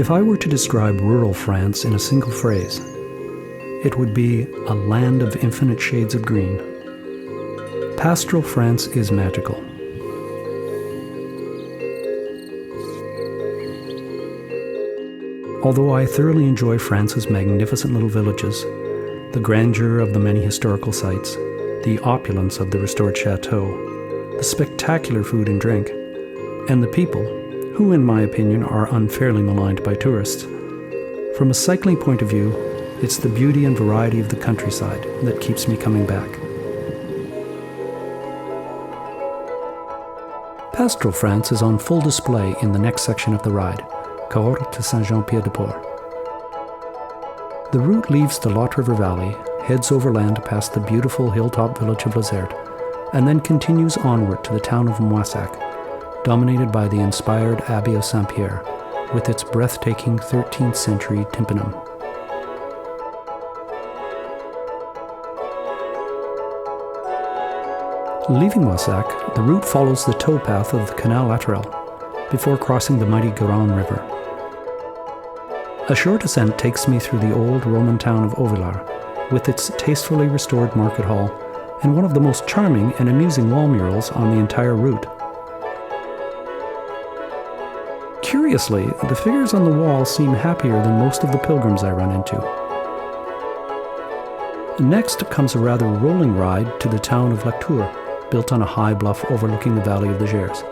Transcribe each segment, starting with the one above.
If I were to describe rural France in a single phrase, it would be a land of infinite shades of green. Pastoral France is magical. Although I thoroughly enjoy France's magnificent little villages, the grandeur of the many historical sites, the opulence of the restored chateau, the spectacular food and drink, and the people, who in my opinion are unfairly maligned by tourists, from a cycling point of view, it's the beauty and variety of the countryside that keeps me coming back. Pastoral France is on full display in the next section of the ride, Cahors to Saint-Jean-Pied-de-Port. The route leaves the Lot River Valley, heads overland past the beautiful hilltop village of Lazerte, and then continues onward to the town of Moissac, dominated by the inspired Abbey of Saint-Pierre, with its breathtaking 13th century tympanum. Leaving Moissac, the route follows the towpath of the Canal Lateral, before crossing the mighty Garonne River. A short ascent takes me through the old Roman town of Auvillard, with its tastefully restored market hall, and one of the most charming and amusing wall murals on the entire route. Curiously, the figures on the wall seem happier than most of the pilgrims I run into. Next comes a rather rolling ride to the town of Lactour, built on a high bluff overlooking the valley of the Gers.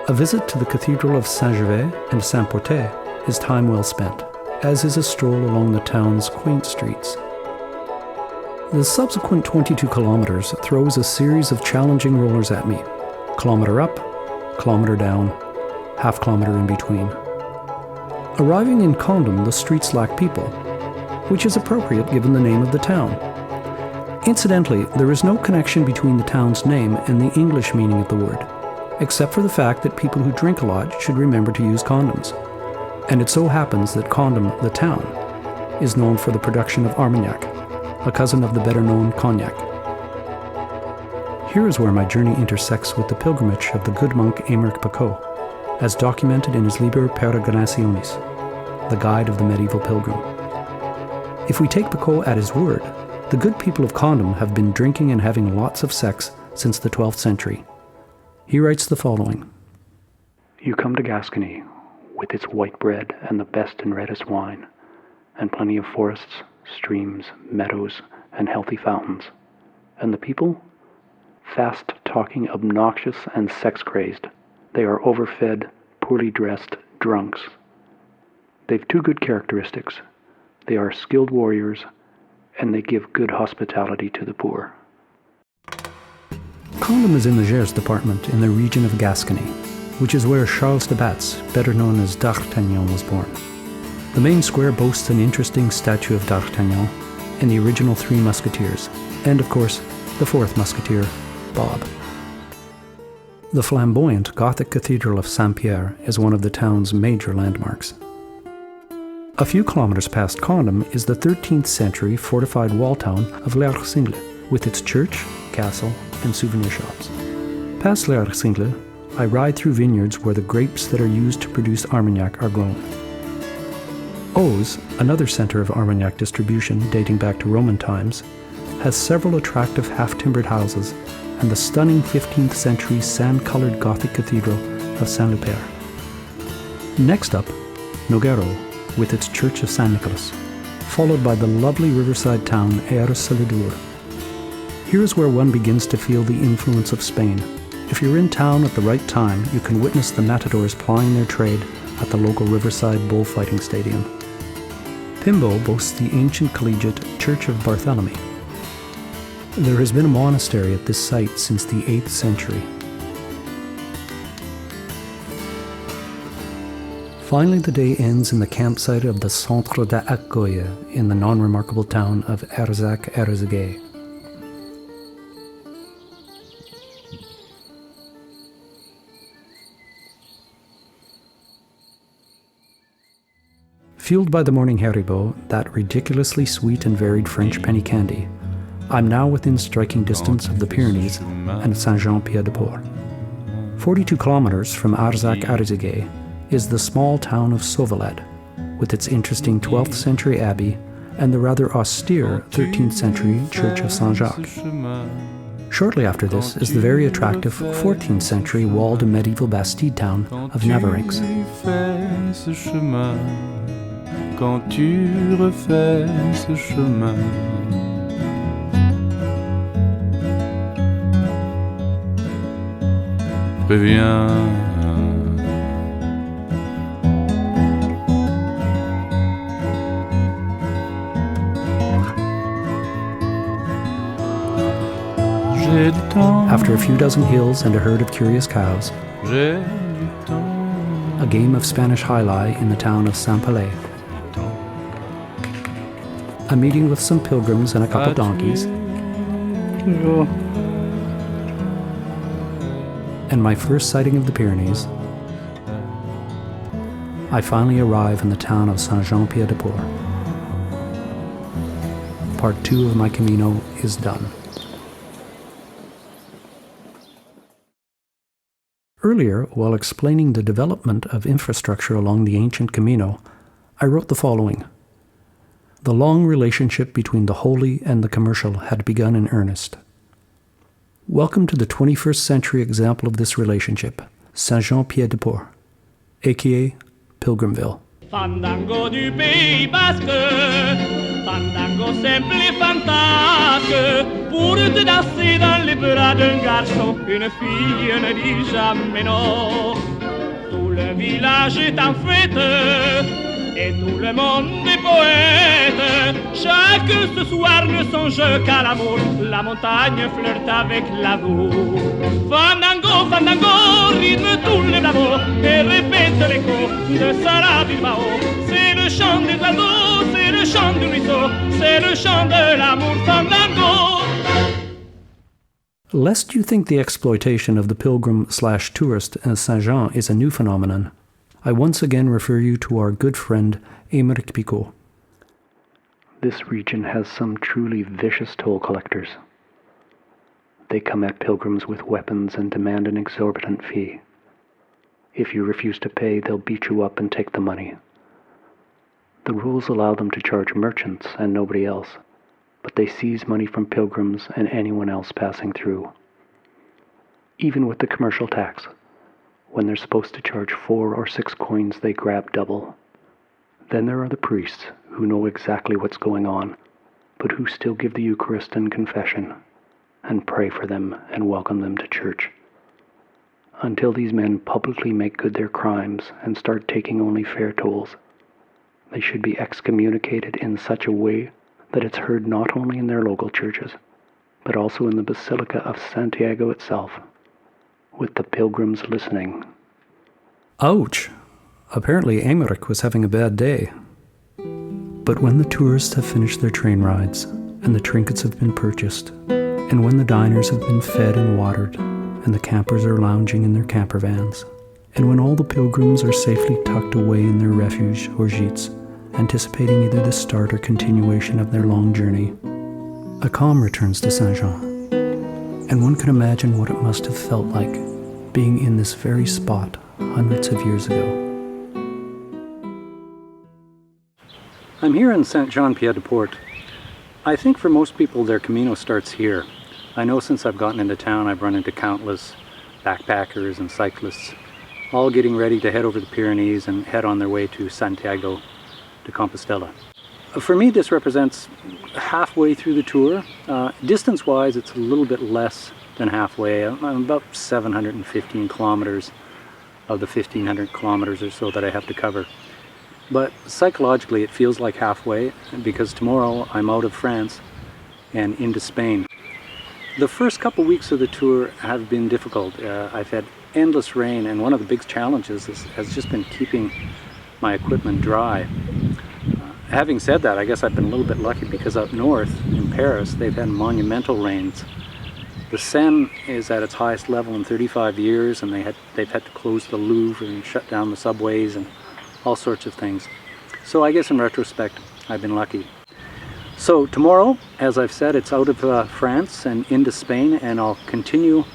A visit to the Cathedral of Saint-Gervais and Saint-Portais is time well spent, as is a stroll along the town's quaint streets. The subsequent 22 kilometers throws a series of challenging rollers at me. Kilometer up, kilometer down, half kilometer in between. Arriving in Condom, the streets lack people, which is appropriate given the name of the town. Incidentally, there is no connection between the town's name and the English meaning of the word, except for the fact that people who drink a lot should remember to use condoms. And it so happens that Condom, the town, is known for the production of Armagnac, a cousin of the better-known cognac. Here is where my journey intersects with the pilgrimage of the good monk Aymeric Picaud, as documented in his Liber Peregrinationis, the guide of the medieval pilgrim. If we take Picaud at his word, the good people of Condom have been drinking and having lots of sex since the 12th century. He writes the following: "You come to Gascony with its white bread and the best and reddest wine, and plenty of forests, streams, meadows, and healthy fountains. And the people? Fast-talking, obnoxious, and sex-crazed. They are overfed, poorly dressed drunks. They've two good characteristics. They are skilled warriors, and they give good hospitality to the poor." Condom is in the Gers department in the region of Gascony, which is where Charles de Batz, better known as D'Artagnan, was born. The main square boasts an interesting statue of D'Artagnan and the original three musketeers, and of course, the fourth musketeer, Bob. The flamboyant Gothic Cathedral of Saint-Pierre is one of the town's major landmarks. A few kilometers past Condom is the 13th century fortified wall town of L'Arcingle, with its church, castle, and souvenir shops. Past L'Arcingle, I ride through vineyards where the grapes that are used to produce Armagnac are grown. Oz, another center of Armagnac distribution dating back to Roman times, has several attractive half-timbered houses and the stunning 15th century sand-colored Gothic cathedral of Saint-Lupère. Next up, Nogaro, with its church of Saint Nicholas, followed by the lovely riverside town Aires-sur-le-Dour. Here is where one begins to feel the influence of Spain. If you're in town at the right time, you can witness the matadors plying their trade at the local riverside bullfighting stadium. Pimbo boasts the ancient collegiate Church of Barthélemy. There has been a monastery at this site since the 8th century. Finally, the day ends in the campsite of the Centre d'Accueil in the non-remarkable town of Erzac-Erzeguet. Fueled by the morning Haribo, that ridiculously sweet and varied French penny candy, I'm now within striking distance of the Pyrenees and Saint-Jean-Pied-de-Port. 42 kilometers from Arzac-Erzeguet is the small town of Sauvelade, with its interesting 12th century abbey and the rather austere 13th century Church of Saint-Jacques. Shortly after this is the very attractive 14th century walled medieval Bastide town of Navarinx. Quand tu refais ce chemin. Reviens. After a few dozen hills and a herd of curious cows, a game of Spanish jai-alai in the town of Saint-Palais, a meeting with some pilgrims and a couple donkeys, and my first sighting of the Pyrenees, I finally arrive in the town of Saint-Jean-Pied-de-Port. Part 2 of my Camino is done. Earlier, while explaining the development of infrastructure along the ancient Camino, I wrote the following. The long relationship between the holy and the commercial had begun in earnest. Welcome to the 21st century example of this relationship, Saint-Jean-Pied-de-Port, aka Pilgrimville. Fandango du Pays Basque, fandango simple et fantasque, pour te danser dans les bras d'un garçon, une fille ne dit jamais non. Tout le village est en fête, et tout le monde est poète. Chacun ce soir ne songe qu'à l'amour, la montagne flirte avec l'amour. Fandango, fandango, rythme tous les bravos, et répète l'écho de Sarah Bilbao. C'est le chant des oiseaux, c'est le chant du ruisseau, c'est le chant de l'amour, fandango. Lest you think the exploitation of the pilgrim/tourist as Saint-Jean is a new phenomenon, I once again refer you to our good friend Aymeric Picaud. This region has some truly vicious toll collectors. They come at pilgrims with weapons and demand an exorbitant fee. If you refuse to pay, they'll beat you up and take the money. The rules allow them to charge merchants and nobody else, but they seize money from pilgrims and anyone else passing through. Even with the commercial tax, when they're supposed to charge 4 or 6 coins, they grab double. Then there are the priests who know exactly what's going on, but who still give the Eucharist and confession, and pray for them and welcome them to church. Until these men publicly make good their crimes and start taking only fair tolls, they should be excommunicated in such a way that it's heard not only in their local churches, but also in the Basilica of Santiago itself, with the pilgrims listening. Ouch! Apparently Aymeric was having a bad day. But when the tourists have finished their train rides, and the trinkets have been purchased, and when the diners have been fed and watered, and the campers are lounging in their camper vans, and when all the pilgrims are safely tucked away in their refuge or gîtes, anticipating either the start or continuation of their long journey, a calm returns to Saint-Jean, and one can imagine what it must have felt like being in this very spot hundreds of years ago. I'm here in Saint-Jean-Pied-de-Port. I think for most people their Camino starts here. I know since I've gotten into town I've run into countless backpackers and cyclists, all getting ready to head over the Pyrenees and head on their way to Santiago de Compostela. For me this represents halfway through the tour. Distance-wise it's a little bit less than halfway. I'm about 715 kilometers of the 1,500 kilometers or so that I have to cover. But psychologically it feels like halfway, because tomorrow I'm out of France and into Spain. The first couple weeks of the tour have been difficult. I've had endless rain, and one of the big challenges has just been keeping my equipment dry. Having said that, I guess I've been a little bit lucky, because up north in Paris they've had monumental rains. The Seine is at its highest level in 35 years, and they've had to close the Louvre and shut down the subways and all sorts of things. So I guess in retrospect I've been lucky. So tomorrow, as I've said, it's out of France and into Spain, and I'll continue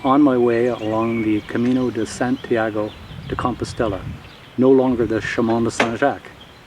on my way along the Camino de Santiago de Compostela, no longer the Chemin de St.